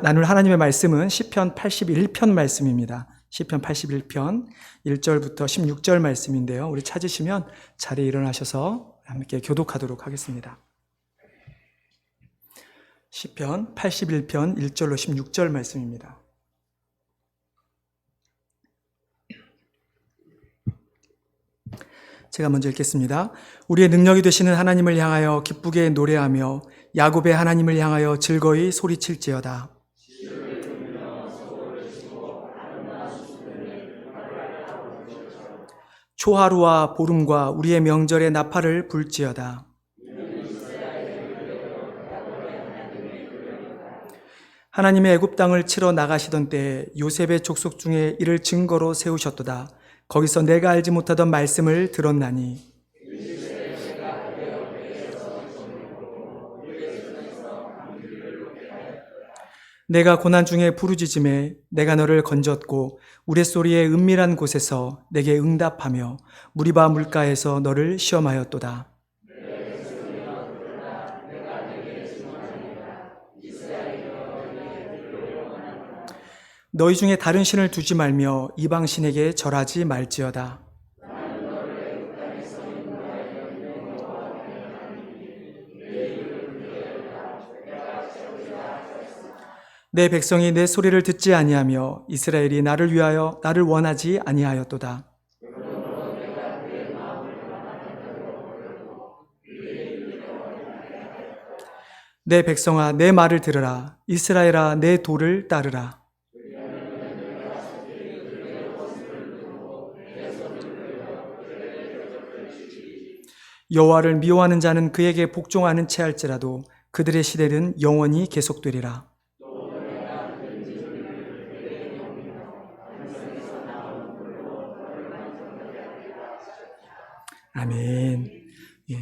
나눌 하나님의 말씀은 시편 81편 말씀입니다. 시편 81편 1절부터 16절 말씀인데요. 우리 찾으시면 자리에 일어나셔서 함께 교독하도록 하겠습니다. 시편 81편 1절로 16절 말씀입니다. 제가 먼저 읽겠습니다. 우리의 능력이 되시는 하나님을 향하여 기쁘게 노래하며 야곱의 하나님을 향하여 즐거이 소리칠지어다. 초하루와 보름과 우리의 명절의 나팔을 불지어다. 하나님의 애굽 땅을 치러 나가시던 때에 요셉의 족속 중에 이를 증거로 세우셨도다. 거기서 내가 알지 못하던 말씀을 들었나니 내가 고난 중에 부르짖음에 내가 너를 건졌고 우레소리의 은밀한 곳에서 내게 응답하며 무리바 물가에서 너를 시험하였도다. 너희 중에 다른 신을 두지 말며 이방 신에게 절하지 말지어다. 내 백성이 내 소리를 듣지 아니하며 이스라엘이 나를 위하여 나를 원하지 아니하였도다. 내 백성아 내 말을 들으라. 이스라엘아 내 도를 따르라. 여호와를 미워하는 자는 그에게 복종하는 채 할지라도 그들의 시대는 영원히 계속되리라. 아멘.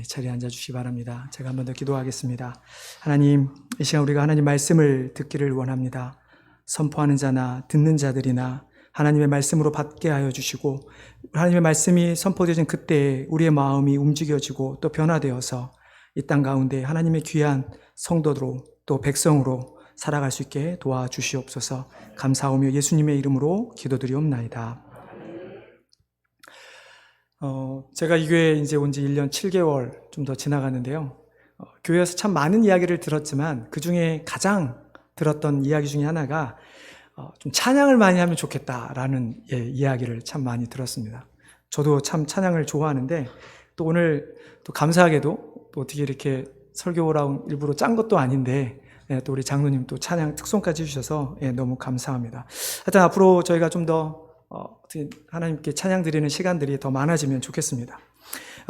자리에 앉아주시기 바랍니다. 제가 한 번 더 기도하겠습니다. 하나님, 이 시간 우리가 하나님 말씀을 듣기를 원합니다. 선포하는 자나 듣는 자들이나 하나님의 말씀으로 받게 하여 주시고 하나님의 말씀이 선포되어진 그때에 우리의 마음이 움직여지고 또 변화되어서 이 땅 가운데 하나님의 귀한 성도로 또 백성으로 살아갈 수 있게 도와주시옵소서. 감사하며 예수님의 이름으로 기도드리옵나이다. 제가 이 교회에 이제 온 지 1년 7개월 좀 더 지나갔는데요. 교회에서 참 많은 이야기를 들었지만 그 중에 가장 들었던 이야기 중에 하나가 좀 찬양을 많이 하면 좋겠다라는 이야기를 참 많이 들었습니다. 저도 참 찬양을 좋아하는데 또 오늘 또 감사하게도 또 어떻게 이렇게 설교라고 일부러 짠 것도 아닌데 또 우리 장로님 또 찬양 특송까지 해주셔서 너무 감사합니다. 하여튼 앞으로 저희가 좀 더 하나님께 찬양 드리는 시간들이 더 많아지면 좋겠습니다.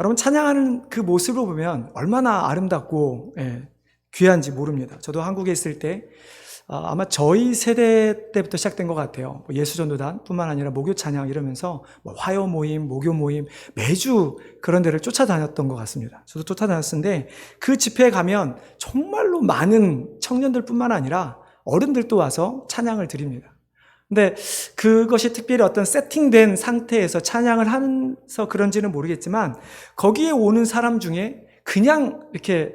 여러분 찬양하는 그 모습을 보면 얼마나 아름답고 귀한지 모릅니다. 저도 한국에 있을 때 아마 저희 세대 때부터 시작된 것 같아요. 예수전도단 뿐만 아니라 목요 찬양 이러면서 화요 모임, 목요 모임 매주 그런 데를 쫓아다녔던 것 같습니다. 저도 쫓아다녔는데 그 집회에 가면 정말로 많은 청년들 뿐만 아니라 어른들도 와서 찬양을 드립니다. 근데 그것이 특별히 어떤 세팅된 상태에서 찬양을 하면서 그런지는 모르겠지만 거기에 오는 사람 중에 그냥 이렇게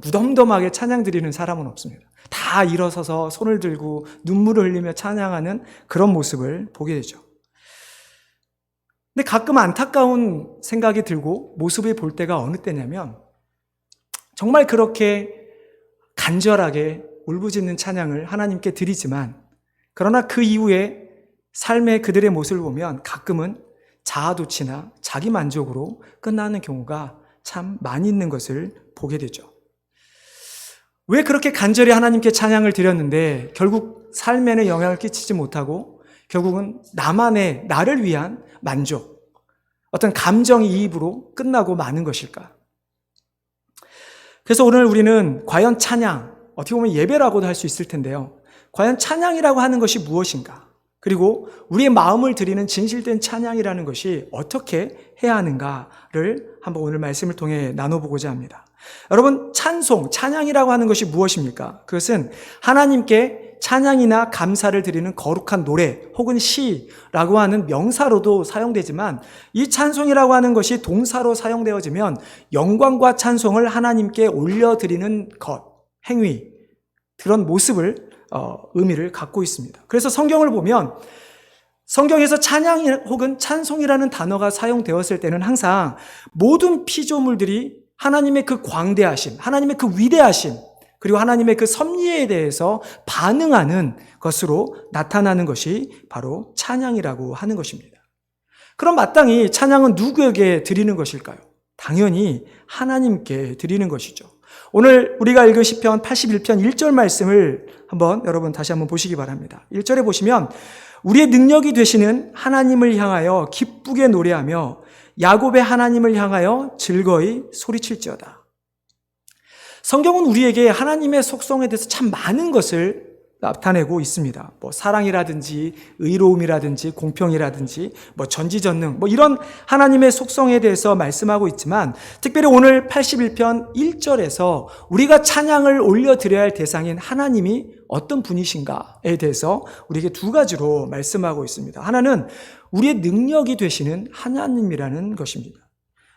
무덤덤하게 찬양 드리는 사람은 없습니다. 다 일어서서 손을 들고 눈물을 흘리며 찬양하는 그런 모습을 보게 되죠. 근데 가끔 안타까운 생각이 들고 모습을 볼 때가 어느 때냐면 정말 그렇게 간절하게 울부짖는 찬양을 하나님께 드리지만 그러나 그 이후에 삶의 그들의 모습을 보면 가끔은 자아도취나 자기만족으로 끝나는 경우가 참 많이 있는 것을 보게 되죠. 왜 그렇게 간절히 하나님께 찬양을 드렸는데 결국 삶에는 영향을 끼치지 못하고 결국은 나만의 나를 위한 만족, 어떤 감정이입으로 끝나고 마는 것일까? 그래서 오늘 우리는 과연 찬양, 어떻게 보면 예배라고도 할 수 있을 텐데요. 과연 찬양이라고 하는 것이 무엇인가? 그리고 우리의 마음을 드리는 진실된 찬양이라는 것이 어떻게 해야 하는가를 한번 오늘 말씀을 통해 나눠보고자 합니다. 여러분, 찬양이라고 하는 것이 무엇입니까? 그것은 하나님께 찬양이나 감사를 드리는 거룩한 노래 혹은 시라고 하는 명사로도 사용되지만 이 찬송이라고 하는 것이 동사로 사용되어지면 영광과 찬송을 하나님께 올려드리는 것, 행위, 그런 모습을 의미를 갖고 있습니다. 그래서 성경을 보면 성경에서 찬양 혹은 찬송이라는 단어가 사용되었을 때는 항상 모든 피조물들이 하나님의 그 광대하심, 하나님의 그 위대하심, 그리고 하나님의 그 섭리에 대해서 반응하는 것으로 나타나는 것이 바로 찬양이라고 하는 것입니다. 그럼 마땅히 찬양은 누구에게 드리는 것일까요? 당연히 하나님께 드리는 것이죠. 오늘 우리가 읽은 시편 81편 1절 말씀을 여러분 다시 한번 보시기 바랍니다. 1절에 보시면 우리의 능력이 되시는 하나님을 향하여 기쁘게 노래하며 야곱의 하나님을 향하여 즐거이 소리칠지어다. 성경은 우리에게 하나님의 속성에 대해서 참 많은 것을 나타내고 있습니다. 사랑이라든지 의로움이라든지 공평이라든지 전지전능 이런 하나님의 속성에 대해서 말씀하고 있지만 특별히 오늘 81편 1절에서 우리가 찬양을 올려드려야 할 대상인 하나님이 어떤 분이신가에 대해서 우리에게 두 가지로 말씀하고 있습니다. 하나는 우리의 능력이 되시는 하나님이라는 것입니다.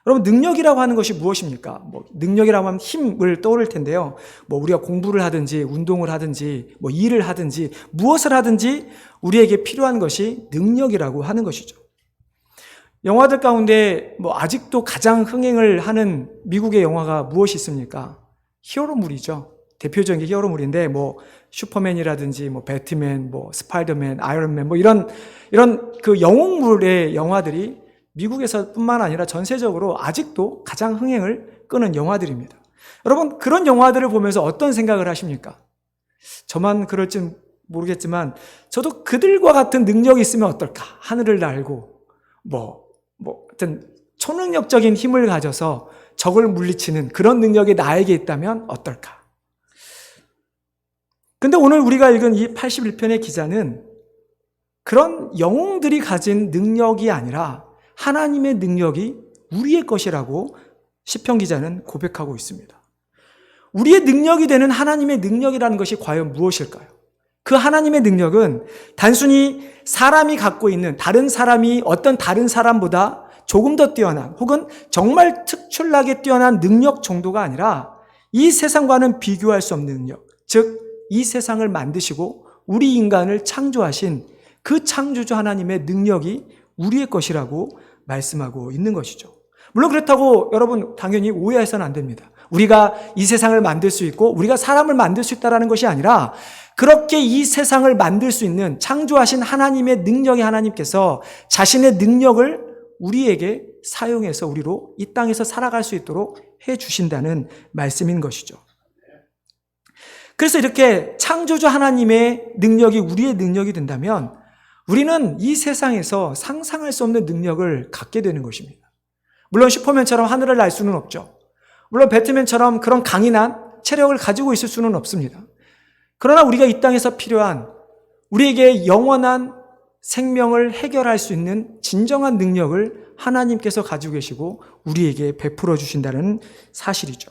여러분, 능력이라고 하는 것이 무엇입니까? 능력이라고 하면 힘을 떠오를 텐데요. 우리가 공부를 하든지 운동을 하든지 일을 하든지 무엇을 하든지 우리에게 필요한 것이 능력이라고 하는 것이죠. 영화들 가운데 아직도 가장 흥행을 하는 미국의 영화가 무엇이 있습니까? 히어로물이죠. 대표적인 게 히어로물인데 슈퍼맨이라든지 배트맨, 스파이더맨, 아이언맨 이런 그 영웅물의 영화들이 미국에서뿐만 아니라 전 세적으로 아직도 가장 흥행을 끄는 영화들입니다. 여러분, 그런 영화들을 보면서 어떤 생각을 하십니까? 저만 그럴지 모르겠지만 저도 그들과 같은 능력이 있으면 어떨까? 하늘을 날고 어떤 초능력적인 힘을 가져서 적을 물리치는 그런 능력이 나에게 있다면 어떨까? 근데 오늘 우리가 읽은 이 81편의 기자는 그런 영웅들이 가진 능력이 아니라 하나님의 능력이 우리의 것이라고 시편 기자는 고백하고 있습니다. 우리의 능력이 되는 하나님의 능력이라는 것이 과연 무엇일까요? 그 하나님의 능력은 단순히 사람이 갖고 있는 다른 사람이 어떤 다른 사람보다 조금 더 뛰어난 혹은 정말 특출나게 뛰어난 능력 정도가 아니라 이 세상과는 비교할 수 없는 능력, 즉 이 세상을 만드시고 우리 인간을 창조하신 그 창조주 하나님의 능력이 우리의 것이라고 말씀하고 있는 것이죠. 물론 그렇다고 여러분 당연히 오해해서는 안 됩니다. 우리가 이 세상을 만들 수 있고 우리가 사람을 만들 수 있다는 것이 아니라 그렇게 이 세상을 만들 수 있는 창조하신 하나님의 능력의 하나님께서 자신의 능력을 우리에게 사용해서 우리로 이 땅에서 살아갈 수 있도록 해주신다는 말씀인 것이죠. 그래서 이렇게 창조주 하나님의 능력이 우리의 능력이 된다면 우리는 이 세상에서 상상할 수 없는 능력을 갖게 되는 것입니다. 물론 슈퍼맨처럼 하늘을 날 수는 없죠. 물론 배트맨처럼 그런 강인한 체력을 가지고 있을 수는 없습니다. 그러나 우리가 이 땅에서 필요한 우리에게 영원한 생명을 해결할 수 있는 진정한 능력을 하나님께서 가지고 계시고 우리에게 베풀어 주신다는 사실이죠.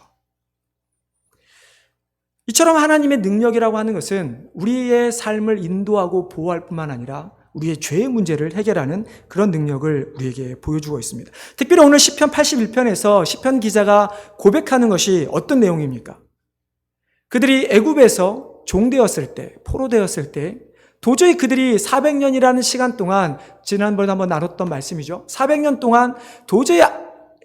이처럼 하나님의 능력이라고 하는 것은 우리의 삶을 인도하고 보호할 뿐만 아니라 우리의 죄의 문제를 해결하는 그런 능력을 우리에게 보여주고 있습니다. 특별히 오늘 시편 81편에서 시편 기자가 고백하는 것이 어떤 내용입니까? 그들이 애굽에서 종되었을 때, 포로되었을 때 도저히 그들이 400년이라는 시간 동안 지난번에 한번 나눴던 말씀이죠. 400년 동안 도저히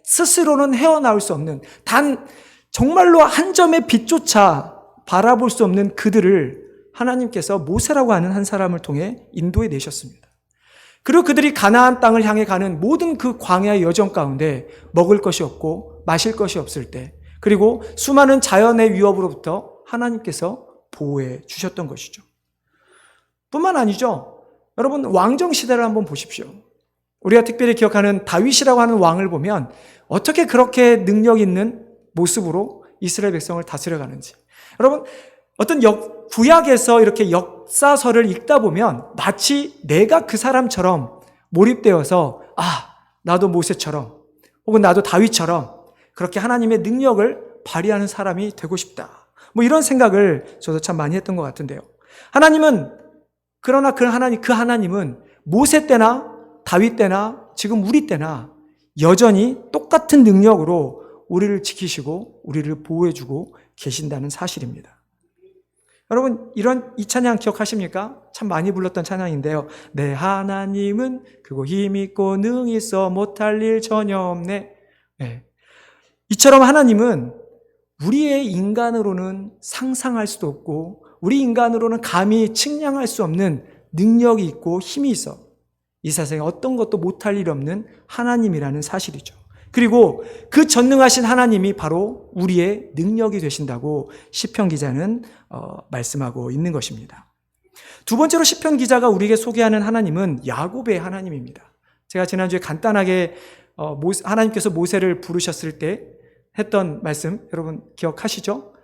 스스로는 헤어나올 수 없는 단 정말로 한 점의 빛조차 바라볼 수 없는 그들을 하나님께서 모세라고 하는 한 사람을 통해 인도해 내셨습니다. 그리고 그들이 가나안 땅을 향해 가는 모든 그 광야의 여정 가운데 먹을 것이 없고 마실 것이 없을 때 그리고 수많은 자연의 위협으로부터 하나님께서 보호해 주셨던 것이죠. 뿐만 아니죠. 여러분 왕정 시대를 한번 보십시오. 우리가 특별히 기억하는 다윗이라고 하는 왕을 보면 어떻게 그렇게 능력 있는 모습으로 이스라엘 백성을 다스려가는지. 여러분 어떤 구약에서 이렇게 역사서를 읽다 보면 마치 내가 그 사람처럼 몰입되어서 나도 모세처럼 혹은 나도 다윗처럼 그렇게 하나님의 능력을 발휘하는 사람이 되고 싶다. 이런 생각을 저도 참 많이 했던 것 같은데요. 그러나 그 하나님은 모세 때나 다윗 때나 지금 우리 때나 여전히 똑같은 능력으로 우리를 지키시고 우리를 보호해주고 계신다는 사실입니다. 여러분, 이 찬양 기억하십니까? 참 많이 불렀던 찬양인데요. 내 하나님은 크고 힘있고 능히 있어 못할 일 전혀 없네. 네. 이처럼 하나님은 우리의 인간으로는 상상할 수도 없고 우리 인간으로는 감히 측량할 수 없는 능력이 있고 힘이 있어 이 세상에 어떤 것도 못할 일 없는 하나님이라는 사실이죠. 그리고 그 전능하신 하나님이 바로 우리의 능력이 되신다고 시편 기자는 말씀하고 있는 것입니다. 두 번째로 시편 기자가 우리에게 소개하는 하나님은 야곱의 하나님입니다. 제가 지난주에 간단하게 하나님께서 모세를 부르셨을 때 했던 말씀 여러분 기억하시죠?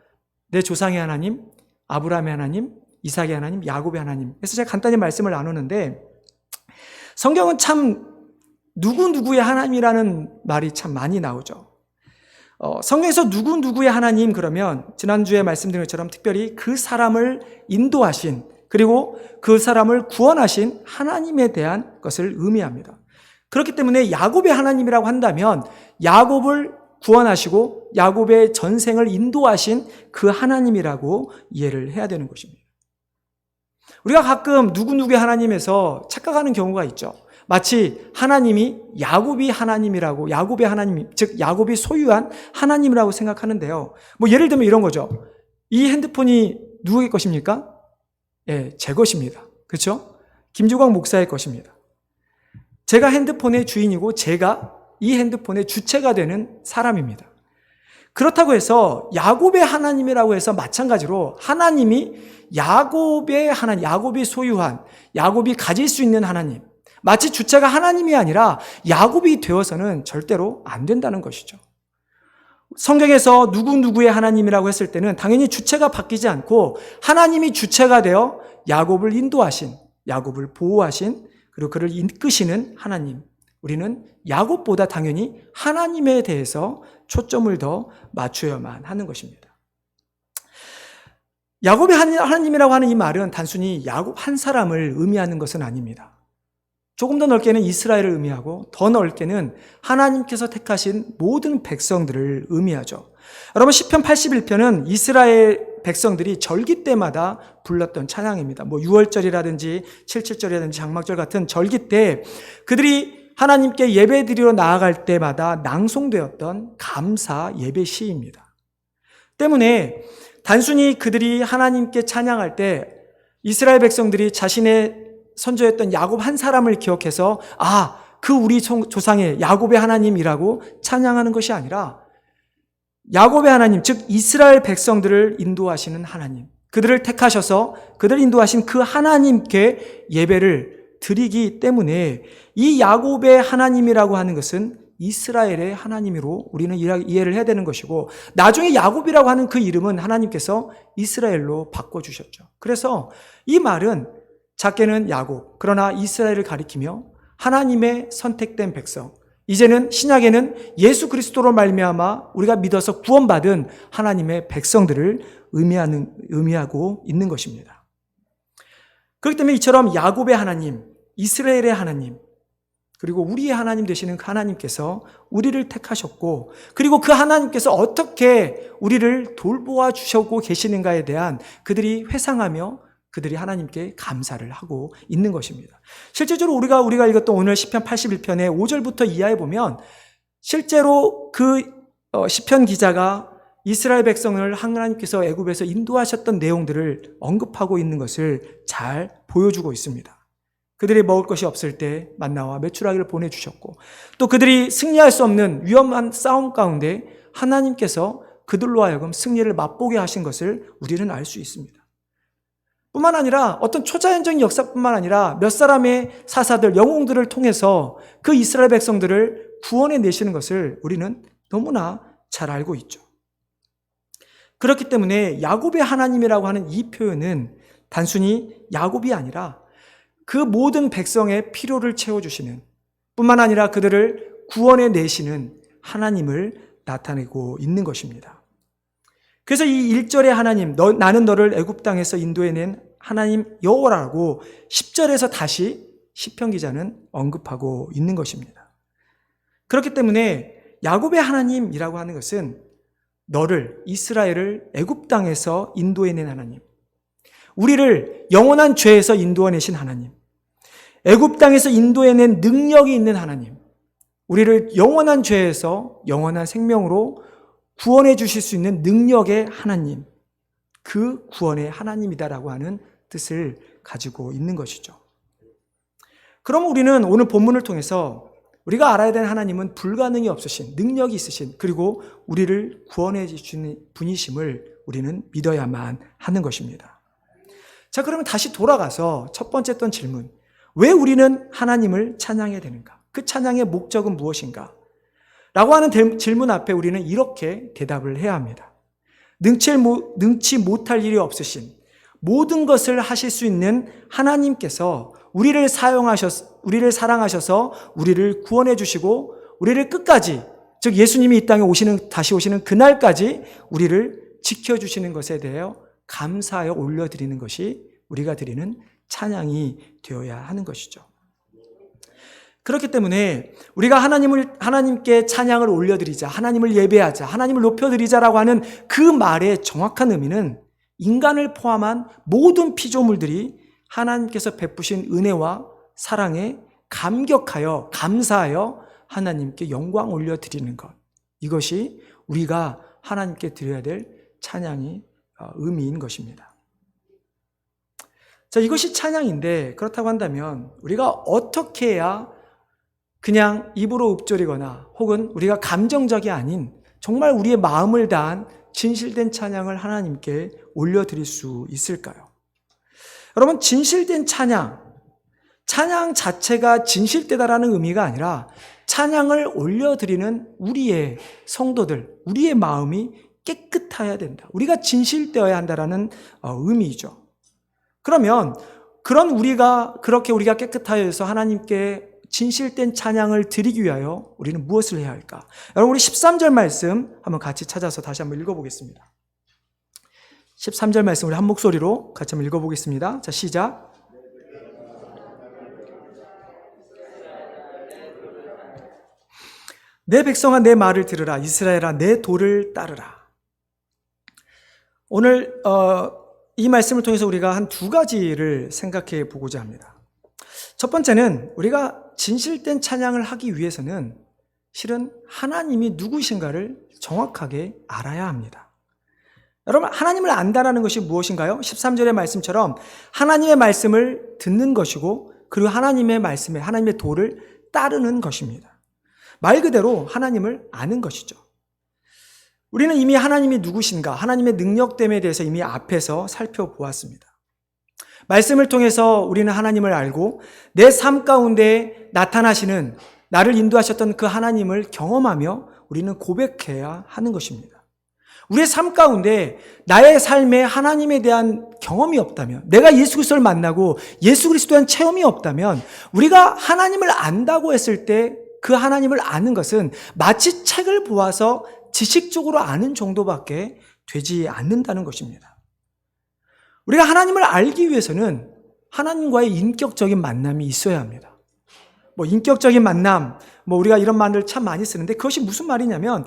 내 조상의 하나님, 아브라함의 하나님, 이삭의 하나님, 야곱의 하나님. 그래서 제가 간단히 말씀을 나누는데 성경은 참 누구누구의 하나님이라는 말이 참 많이 나오죠. 성경에서 누구누구의 하나님 그러면 지난주에 말씀드린 것처럼 특별히 그 사람을 인도하신 그리고 그 사람을 구원하신 하나님에 대한 것을 의미합니다. 그렇기 때문에 야곱의 하나님이라고 한다면 야곱을 구원하시고 야곱의 전생을 인도하신 그 하나님이라고 이해를 해야 되는 것입니다. 우리가 가끔 누구누구의 하나님에서 착각하는 경우가 있죠. 마치 하나님이 야곱이 하나님이라고 야곱의 하나님, 즉 야곱이 소유한 하나님이라고 생각하는데요. 예를 들면 이런 거죠. 이 핸드폰이 누구의 것입니까? 예, 제 것입니다. 그렇죠? 김주광 목사의 것입니다. 제가 핸드폰의 주인이고 제가 이 핸드폰의 주체가 되는 사람입니다. 그렇다고 해서 야곱의 하나님이라고 해서 마찬가지로 하나님이 야곱의 하나님, 야곱이 소유한, 야곱이 가질 수 있는 하나님, 마치 주체가 하나님이 아니라 야곱이 되어서는 절대로 안 된다는 것이죠. 성경에서 누구누구의 하나님이라고 했을 때는 당연히 주체가 바뀌지 않고 하나님이 주체가 되어 야곱을 인도하신, 야곱을 보호하신, 그리고 그를 이끄시는 하나님. 우리는 야곱보다 당연히 하나님에 대해서 초점을 더 맞춰야만 하는 것입니다. 야곱의 하나님이라고 하는 이 말은 단순히 야곱 한 사람을 의미하는 것은 아닙니다. 조금 더 넓게는 이스라엘을 의미하고 더 넓게는 하나님께서 택하신 모든 백성들을 의미하죠. 여러분 시편 81편은 이스라엘 백성들이 절기 때마다 불렀던 찬양입니다. 6월절이라든지 77절이라든지 장막절 같은 절기 때 그들이 하나님께 예배드리러 나아갈 때마다 낭송되었던 감사 예배 시입니다. 때문에 단순히 그들이 하나님께 찬양할 때 이스라엘 백성들이 자신의 선조였던 야곱 한 사람을 기억해서 그 우리 조상의 야곱의 하나님이라고 찬양하는 것이 아니라 야곱의 하나님, 즉 이스라엘 백성들을 인도하시는 하나님, 그들을 택하셔서 그들을 인도하신 그 하나님께 예배를 드리기 때문에 이 야곱의 하나님이라고 하는 것은 이스라엘의 하나님으로 우리는 이해를 해야 되는 것이고 나중에 야곱이라고 하는 그 이름은 하나님께서 이스라엘로 바꿔주셨죠. 그래서 이 말은 작게는 야곱, 그러나 이스라엘을 가리키며 하나님의 선택된 백성, 이제는 신약에는 예수 그리스도로 말미암아 우리가 믿어서 구원받은 하나님의 백성들을 의미하고 있는 것입니다. 그렇기 때문에 이처럼 야곱의 하나님, 이스라엘의 하나님, 그리고 우리의 하나님 되시는 그 하나님께서 우리를 택하셨고 그리고 그 하나님께서 어떻게 우리를 돌보아 주셨고 계시는가에 대한 그들이 회상하며 그들이 하나님께 감사를 하고 있는 것입니다. 실제적으로 우리가 읽었던 오늘 시편 81편의 5절부터 이하에 보면 실제로 그 시편 기자가 이스라엘 백성을 하나님께서 애굽에서 인도하셨던 내용들을 언급하고 있는 것을 잘 보여주고 있습니다. 그들이 먹을 것이 없을 때 만나와 메추라기를 보내주셨고 또 그들이 승리할 수 없는 위험한 싸움 가운데 하나님께서 그들로 하여금 승리를 맛보게 하신 것을 우리는 알 수 있습니다. 뿐만 아니라 어떤 초자연적인 역사뿐만 아니라 몇 사람의 사사들, 영웅들을 통해서 그 이스라엘 백성들을 구원해 내시는 것을 우리는 너무나 잘 알고 있죠. 그렇기 때문에 야곱의 하나님이라고 하는 이 표현은 단순히 야곱이 아니라 그 모든 백성의 필요를 채워주시는 뿐만 아니라 그들을 구원해 내시는 하나님을 나타내고 있는 것입니다. 그래서 이 1절의 하나님, 나는 너를 애굽 땅에서 인도해낸 하나님 여호와라고 10절에서 다시 시편 기자는 언급하고 있는 것입니다. 그렇기 때문에 야곱의 하나님이라고 하는 것은 너를, 이스라엘을 애굽 땅에서 인도해낸 하나님, 우리를 영원한 죄에서 인도해내신 하나님, 애굽 땅에서 인도해낸 능력이 있는 하나님, 우리를 영원한 죄에서 영원한 생명으로 구원해 주실 수 있는 능력의 하나님, 그 구원의 하나님이다라고 하는 뜻을 가지고 있는 것이죠. 그럼 우리는 오늘 본문을 통해서 우리가 알아야 되는 하나님은 불가능이 없으신, 능력이 있으신, 그리고 우리를 구원해 주시는 분이심을 우리는 믿어야만 하는 것입니다. 자, 그러면 다시 돌아가서 첫 번째 했던 질문, 왜 우리는 하나님을 찬양해야 되는가? 그 찬양의 목적은 무엇인가? 라고 하는 질문 앞에 우리는 이렇게 대답을 해야 합니다. 능치 못할 일이 없으신, 모든 것을 하실 수 있는 하나님께서 우리를 사랑하셔서 우리를 구원해 주시고 우리를 끝까지, 즉 예수님이 이 땅에 다시 오시는 그날까지 우리를 지켜주시는 것에 대하여 감사하여 올려드리는 것이 우리가 드리는 찬양이 되어야 하는 것이죠. 그렇기 때문에 우리가 하나님께 찬양을 올려드리자, 하나님을 예배하자, 하나님을 높여드리자라고 하는 그 말의 정확한 의미는 인간을 포함한 모든 피조물들이 하나님께서 베푸신 은혜와 사랑에 감격하여, 감사하여 하나님께 영광 올려드리는 것. 이것이 우리가 하나님께 드려야 될 찬양의 의미인 것입니다. 자, 이것이 찬양인데, 그렇다고 한다면 우리가 어떻게 해야 그냥 입으로 읊조리거나 혹은 우리가 감정적이 아닌 정말 우리의 마음을 다한 진실된 찬양을 하나님께 올려드릴 수 있을까요? 여러분, 진실된 찬양 자체가 진실되다라는 의미가 아니라 찬양을 올려드리는 우리의 성도들, 우리의 마음이 깨끗해야 된다. 우리가 진실되어야 한다라는 의미이죠. 그러면 그렇게 우리가 깨끗하여 해서 하나님께 진실된 찬양을 드리기 위하여 우리는 무엇을 해야 할까? 여러분, 우리 13절 말씀 한번 같이 찾아서 다시 한번 읽어보겠습니다. 13절 말씀 우리 한 목소리로 같이 한번 읽어보겠습니다. 자, 시작. 내 백성아 내 말을 들으라. 이스라엘아 내 도를 따르라. 오늘 이 말씀을 통해서 우리가 한 두 가지를 생각해 보고자 합니다. 첫 번째는 우리가 진실된 찬양을 하기 위해서는 실은 하나님이 누구신가를 정확하게 알아야 합니다. 여러분, 하나님을 안다라는 것이 무엇인가요? 13절의 말씀처럼 하나님의 말씀을 듣는 것이고 그리고 하나님의 말씀에 하나님의 도를 따르는 것입니다. 말 그대로 하나님을 아는 것이죠. 우리는 이미 하나님이 누구신가, 하나님의 능력됨에 대해서 이미 앞에서 살펴보았습니다. 말씀을 통해서 우리는 하나님을 알고 내 삶 가운데 나타나시는, 나를 인도하셨던 그 하나님을 경험하며 우리는 고백해야 하는 것입니다. 우리의 삶 가운데 나의 삶에 하나님에 대한 경험이 없다면, 내가 예수 그리스도를 만나고 예수 그리스도에 대한 체험이 없다면 우리가 하나님을 안다고 했을 때 그 하나님을 아는 것은 마치 책을 보아서 지식적으로 아는 정도밖에 되지 않는다는 것입니다. 우리가 하나님을 알기 위해서는 하나님과의 인격적인 만남이 있어야 합니다. 인격적인 만남, 우리가 이런 말을 참 많이 쓰는데 그것이 무슨 말이냐면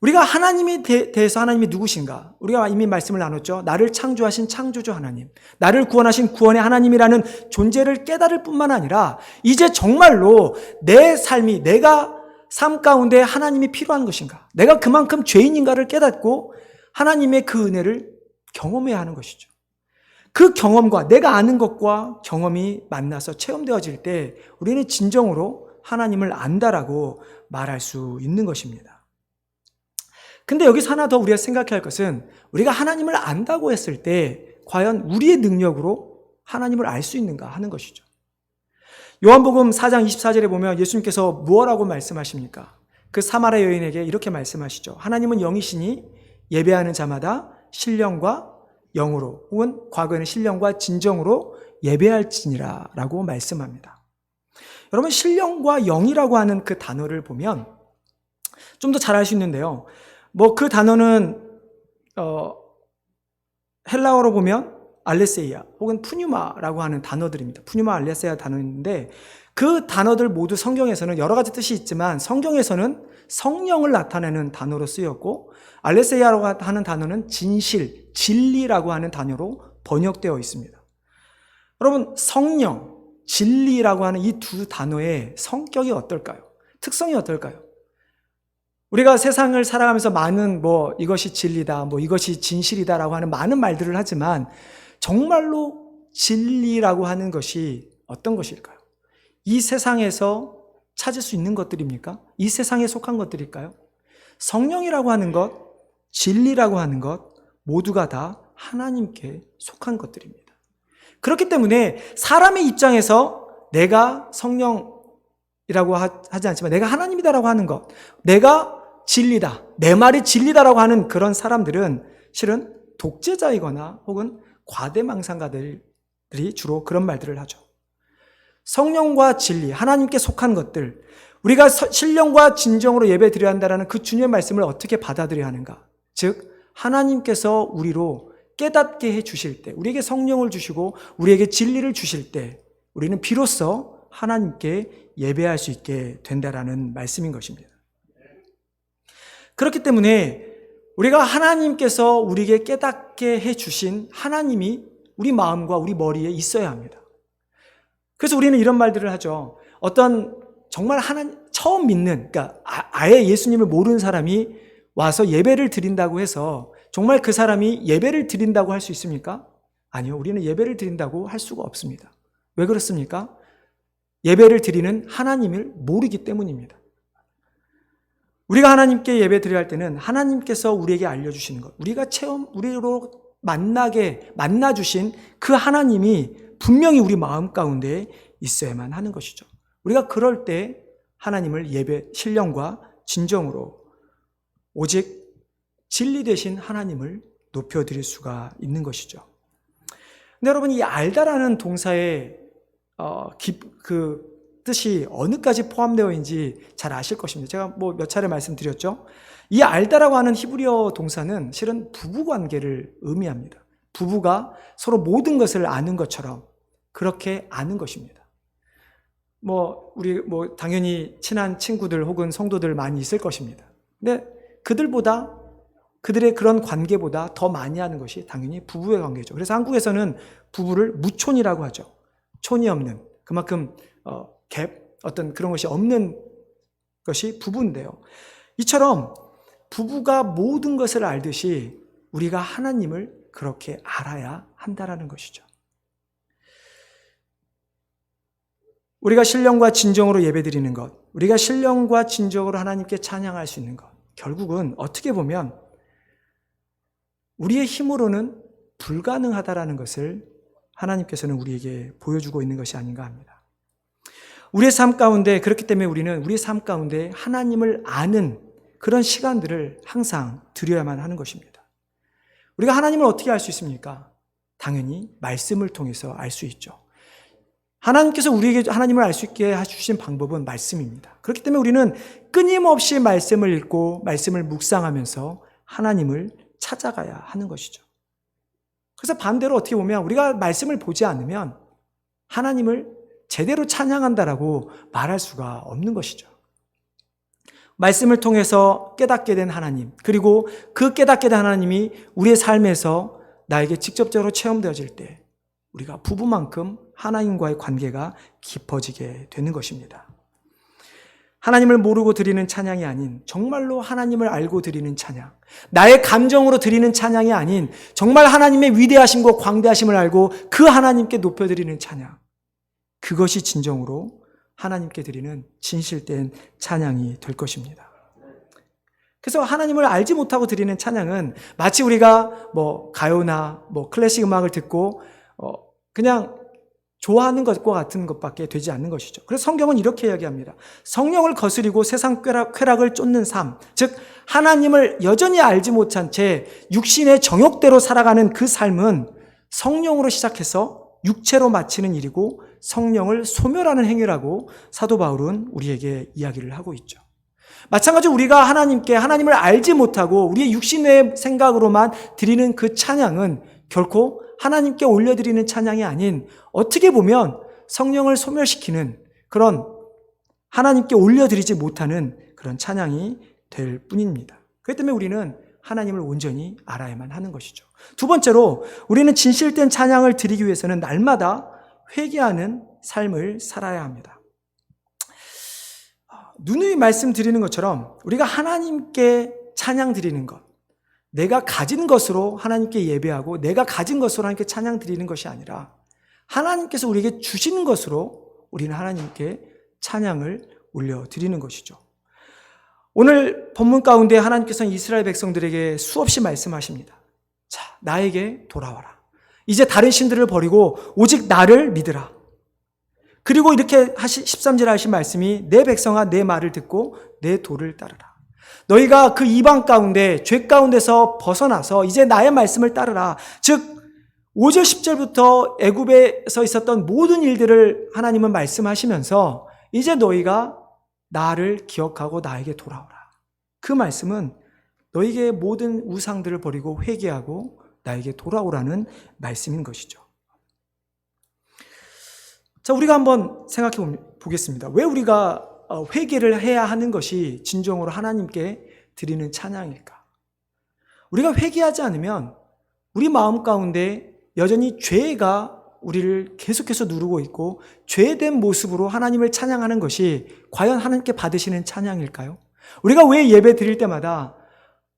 우리가 하나님에 대해서 하나님이 누구신가? 우리가 이미 말씀을 나눴죠. 나를 창조하신 창조주 하나님, 나를 구원하신 구원의 하나님이라는 존재를 깨달을 뿐만 아니라 이제 정말로 내 삶이, 내가 삶 가운데 하나님이 필요한 것인가? 내가 그만큼 죄인인가를 깨닫고 하나님의 그 은혜를 경험해야 하는 것이죠. 그 경험과 내가 아는 것과 경험이 만나서 체험되어질 때 우리는 진정으로 하나님을 안다라고 말할 수 있는 것입니다. 근데 여기서 하나 더 우리가 생각해야 할 것은 우리가 하나님을 안다고 했을 때 과연 우리의 능력으로 하나님을 알 수 있는가 하는 것이죠. 요한복음 4장 24절에 보면 예수님께서 무엇라고 말씀하십니까? 그 사마리아 여인에게 이렇게 말씀하시죠. 하나님은 영이시니 예배하는 자마다 신령과 영으로 혹은 과거에는 신령과 진정으로 예배할지니라 라고 말씀합니다. 여러분, 신령과 영이라고 하는 그 단어를 보면 좀 더 잘 알 수 있는데요. 그 단어는 헬라어로 보면 알레세이아 혹은 푸뉴마라고 하는 단어들입니다. 푸뉴마, 알레세이아 단어인데 그 단어들 모두 성경에서는 여러 가지 뜻이 있지만 성경에서는 성령을 나타내는 단어로 쓰였고 알레세이아라고 하는 단어는 진실, 진리라고 하는 단어로 번역되어 있습니다. 여러분, 성령, 진리라고 하는 이 두 단어의 성격이 어떨까요? 특성이 어떨까요? 우리가 세상을 살아가면서 많은 이것이 진리다, 이것이 진실이다라고 하는 많은 말들을 하지만 정말로 진리라고 하는 것이 어떤 것일까요? 이 세상에서 찾을 수 있는 것들입니까? 이 세상에 속한 것들일까요? 성령이라고 하는 것, 진리라고 하는 것 모두가 다 하나님께 속한 것들입니다. 그렇기 때문에 사람의 입장에서 내가 성령이라고 하지 않지만 내가 하나님이다라고 하는 것, 내가 진리다, 내 말이 진리다라고 하는 그런 사람들은 실은 독재자이거나 혹은 과대망상가들이 주로 그런 말들을 하죠. 성령과 진리, 하나님께 속한 것들, 우리가 신령과 진정으로 예배드려야 한다는 그 주님의 말씀을 어떻게 받아들여야 하는가? 즉 하나님께서 우리로 깨닫게 해주실 때, 우리에게 성령을 주시고 우리에게 진리를 주실 때 우리는 비로소 하나님께 예배할 수 있게 된다라는 말씀인 것입니다. 그렇기 때문에 우리가 하나님께서 우리에게 깨닫게 해주신 하나님이 우리 마음과 우리 머리에 있어야 합니다. 그래서 우리는 이런 말들을 하죠. 어떤 정말 처음 믿는, 그러니까 아예 예수님을 모르는 사람이 와서 예배를 드린다고 해서 정말 그 사람이 예배를 드린다고 할 수 있습니까? 아니요. 우리는 예배를 드린다고 할 수가 없습니다. 왜 그렇습니까? 예배를 드리는 하나님을 모르기 때문입니다. 우리가 하나님께 예배 드려야 할 때는 하나님께서 우리에게 알려주시는 것, 우리로 만나주신 그 하나님이 분명히 우리 마음 가운데 있어야만 하는 것이죠. 우리가 그럴 때 하나님을 신령과 진정으로 오직 진리 되신 하나님을 높여드릴 수가 있는 것이죠. 근데 여러분, 이 알다라는 동사의 그 뜻이 어느까지 포함되어 있는지 잘 아실 것입니다. 제가 몇 차례 말씀드렸죠. 이 알다라고 하는 히브리어 동사는 실은 부부관계를 의미합니다. 부부가 서로 모든 것을 아는 것처럼 그렇게 아는 것입니다. 우리 당연히 친한 친구들 혹은 성도들 많이 있을 것입니다. 근데 그들의 그런 관계보다 더 많이 하는 것이 당연히 부부의 관계죠. 그래서 한국에서는 부부를 무촌이라고 하죠. 촌이 없는, 그만큼 어떤 그런 것이 없는 것이 부부인데요. 이처럼 부부가 모든 것을 알듯이 우리가 하나님을 그렇게 알아야 한다라는 것이죠. 우리가 신령과 진정으로 예배드리는 것, 우리가 신령과 진정으로 하나님께 찬양할 수 있는 것, 결국은 어떻게 보면 우리의 힘으로는 불가능하다라는 것을 하나님께서는 우리에게 보여주고 있는 것이 아닌가 합니다. 우리의 삶 가운데, 그렇기 때문에 우리는 우리의 삶 가운데 하나님을 아는 그런 시간들을 항상 드려야만 하는 것입니다. 우리가 하나님을 어떻게 알 수 있습니까? 당연히 말씀을 통해서 알 수 있죠. 하나님께서 우리에게 하나님을 알 수 있게 해주신 방법은 말씀입니다. 그렇기 때문에 우리는 끊임없이 말씀을 읽고 말씀을 묵상하면서 하나님을 찾아가야 하는 것이죠. 그래서 반대로 어떻게 보면 우리가 말씀을 보지 않으면 하나님을 제대로 찬양한다라고 말할 수가 없는 것이죠. 말씀을 통해서 깨닫게 된 하나님, 그리고 그 깨닫게 된 하나님이 우리의 삶에서 나에게 직접적으로 체험되어질 때 우리가 부부만큼 하나님과의 관계가 깊어지게 되는 것입니다. 하나님을 모르고 드리는 찬양이 아닌 정말로 하나님을 알고 드리는 찬양, 나의 감정으로 드리는 찬양이 아닌 정말 하나님의 위대하심과 광대하심을 알고 그 하나님께 높여드리는 찬양, 그것이 진정으로 하나님께 드리는 진실된 찬양이 될 것입니다. 그래서 하나님을 알지 못하고 드리는 찬양은 마치 우리가 가요나 클래식 음악을 듣고 그냥 좋아하는 것과 같은 것밖에 되지 않는 것이죠. 그래서 성경은 이렇게 이야기합니다. 성령을 거스리고 세상 쾌락을 쫓는 삶, 즉 하나님을 여전히 알지 못한 채 육신의 정욕대로 살아가는 그 삶은 성령으로 시작해서 육체로 마치는 일이고 성령을 소멸하는 행위라고 사도 바울은 우리에게 이야기를 하고 있죠. 마찬가지로 우리가 하나님을 알지 못하고 우리의 육신의 생각으로만 드리는 그 찬양은 결코 하나님께 올려드리는 찬양이 아닌 어떻게 보면 성령을 소멸시키는 그런 하나님께 올려드리지 못하는 그런 찬양이 될 뿐입니다. 그렇기 때문에 우리는 하나님을 온전히 알아야만 하는 것이죠. 두 번째로 우리는 진실된 찬양을 드리기 위해서는 날마다 회개하는 삶을 살아야 합니다. 누누이 말씀드리는 것처럼 우리가 하나님께 찬양 드리는 것, 내가 가진 것으로 하나님께 예배하고 내가 가진 것으로 하나님께 찬양 드리는 것이 아니라 하나님께서 우리에게 주시는 것으로 우리는 하나님께 찬양을 올려드리는 것이죠. 오늘 본문 가운데 하나님께서는 이스라엘 백성들에게 수없이 말씀하십니다. 자, 나에게 돌아와라. 이제 다른 신들을 버리고 오직 나를 믿으라. 그리고 이렇게 13절에 하신 말씀이 내 백성아 내 말을 듣고 내 도를 따르라. 너희가 그 이방 가운데 죄 가운데서 벗어나서 이제 나의 말씀을 따르라. 즉 5절 10절부터 애굽에서 있었던 모든 일들을 하나님은 말씀하시면서 이제 너희가 나를 기억하고 나에게 돌아오라. 그 말씀은 너희에게 모든 우상들을 버리고 회개하고 나에게 돌아오라는 말씀인 것이죠. 자, 우리가 한번 생각해 보겠습니다. 왜 우리가 회개를 해야 하는 것이 진정으로 하나님께 드리는 찬양일까? 우리가 회개하지 않으면 우리 마음 가운데 여전히 죄가 우리를 계속해서 누르고 있고 죄된 모습으로 하나님을 찬양하는 것이 과연 하나님께 받으시는 찬양일까요? 우리가 왜 예배 드릴 때마다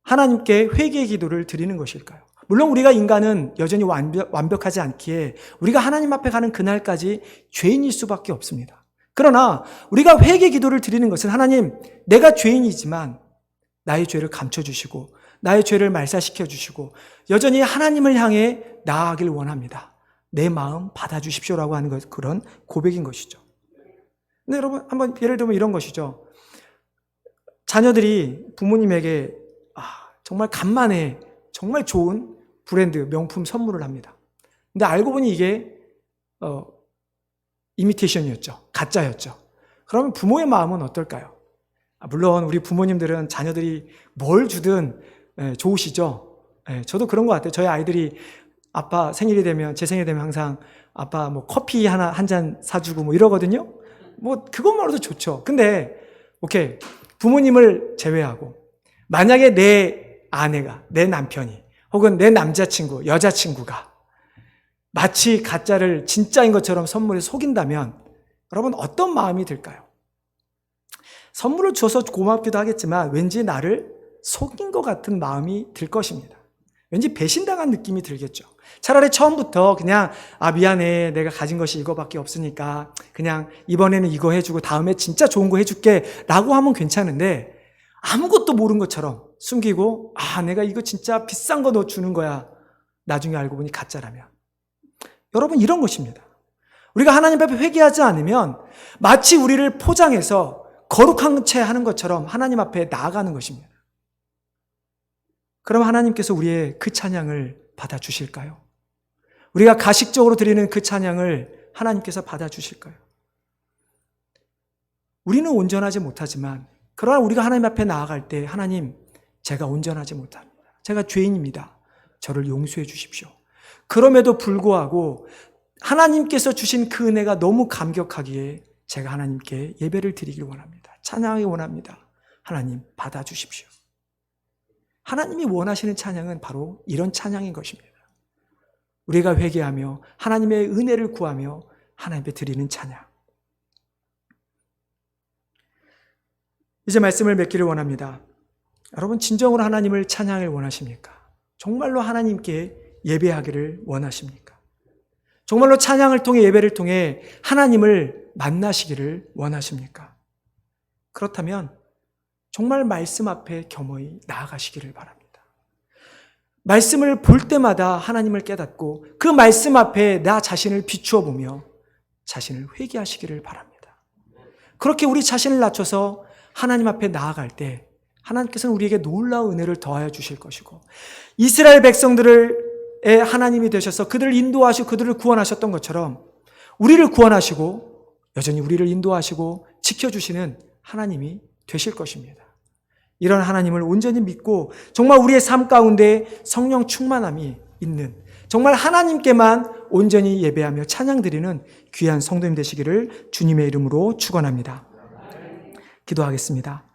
하나님께 회개의 기도를 드리는 것일까요? 물론 우리가 인간은 여전히 완벽하지 않기에 우리가 하나님 앞에 가는 그날까지 죄인일 수밖에 없습니다. 그러나 우리가 회개 기도를 드리는 것은 하나님, 내가 죄인이지만 나의 죄를 감춰주시고 나의 죄를 말살시켜 주시고 여전히 하나님을 향해 나아가길 원합니다. 내 마음 받아주십시오라고 하는 것, 그런 고백인 것이죠. 근데 여러분 한번 예를 들면 이런 것이죠. 자녀들이 부모님에게 정말 간만에 정말 좋은 브랜드 명품 선물을 합니다. 근데 알고 보니 이게 이미테이션이었죠. 가짜였죠. 그러면 부모의 마음은 어떨까요? 물론 우리 부모님들은 자녀들이 뭘 주든 좋으시죠. 저도 그런 것 같아요. 저희 아이들이 아빠 생일이 되면, 제 생일이 되면 항상 아빠 뭐 커피 한 잔 사주고 뭐 이러거든요. 뭐 그것만으로도 좋죠. 근데 오케이, 부모님을 제외하고 만약에 내 아내가, 내 남편이 혹은 내 남자친구, 여자친구가 마치 가짜를 진짜인 것처럼 선물에 속인다면 여러분 어떤 마음이 들까요? 선물을 줘서 고맙기도 하겠지만 왠지 나를 속인 것 같은 마음이 들 것입니다. 왠지 배신당한 느낌이 들겠죠. 차라리 처음부터 그냥 미안해, 내가 가진 것이 이거밖에 없으니까 그냥 이번에는 이거 해주고 다음에 진짜 좋은 거 해줄게 라고 하면 괜찮은데 아무것도 모른 것처럼 숨기고 내가 이거 진짜 비싼 거 너 주는 거야. 나중에 알고 보니 가짜라면. 여러분 이런 것입니다. 우리가 하나님 앞에 회개하지 않으면 마치 우리를 포장해서 거룩한 채 하는 것처럼 하나님 앞에 나아가는 것입니다. 그럼 하나님께서 우리의 그 찬양을 받아주실까요? 우리가 가식적으로 드리는 그 찬양을 하나님께서 받아주실까요? 우리는 온전하지 못하지만 그러나 우리가 하나님 앞에 나아갈 때 하나님, 제가 온전하지 못합니다. 제가 죄인입니다. 저를 용서해 주십시오. 그럼에도 불구하고 하나님께서 주신 그 은혜가 너무 감격하기에 제가 하나님께 예배를 드리길 원합니다. 찬양하기 원합니다. 하나님 받아주십시오. 하나님이 원하시는 찬양은 바로 이런 찬양인 것입니다. 우리가 회개하며 하나님의 은혜를 구하며 하나님께 드리는 찬양. 이제 말씀을 맺기를 원합니다. 여러분 진정으로 하나님을 찬양을 원하십니까? 정말로 하나님께 예배하기를 원하십니까? 정말로 찬양을 통해 예배를 통해 하나님을 만나시기를 원하십니까? 그렇다면 정말 말씀 앞에 겸허히 나아가시기를 바랍니다. 말씀을 볼 때마다 하나님을 깨닫고 그 말씀 앞에 나 자신을 비추어 보며 자신을 회개하시기를 바랍니다. 그렇게 우리 자신을 낮춰서 하나님 앞에 나아갈 때 하나님께서는 우리에게 놀라운 은혜를 더하여 주실 것이고 이스라엘 백성들의 하나님이 되셔서 그들을 인도하시고 그들을 구원하셨던 것처럼 우리를 구원하시고 여전히 우리를 인도하시고 지켜주시는 하나님이 되실 것입니다. 이런 하나님을 온전히 믿고 정말 우리의 삶 가운데 성령 충만함이 있는 정말 하나님께만 온전히 예배하며 찬양드리는 귀한 성도님 되시기를 주님의 이름으로 축원합니다. 기도하겠습니다.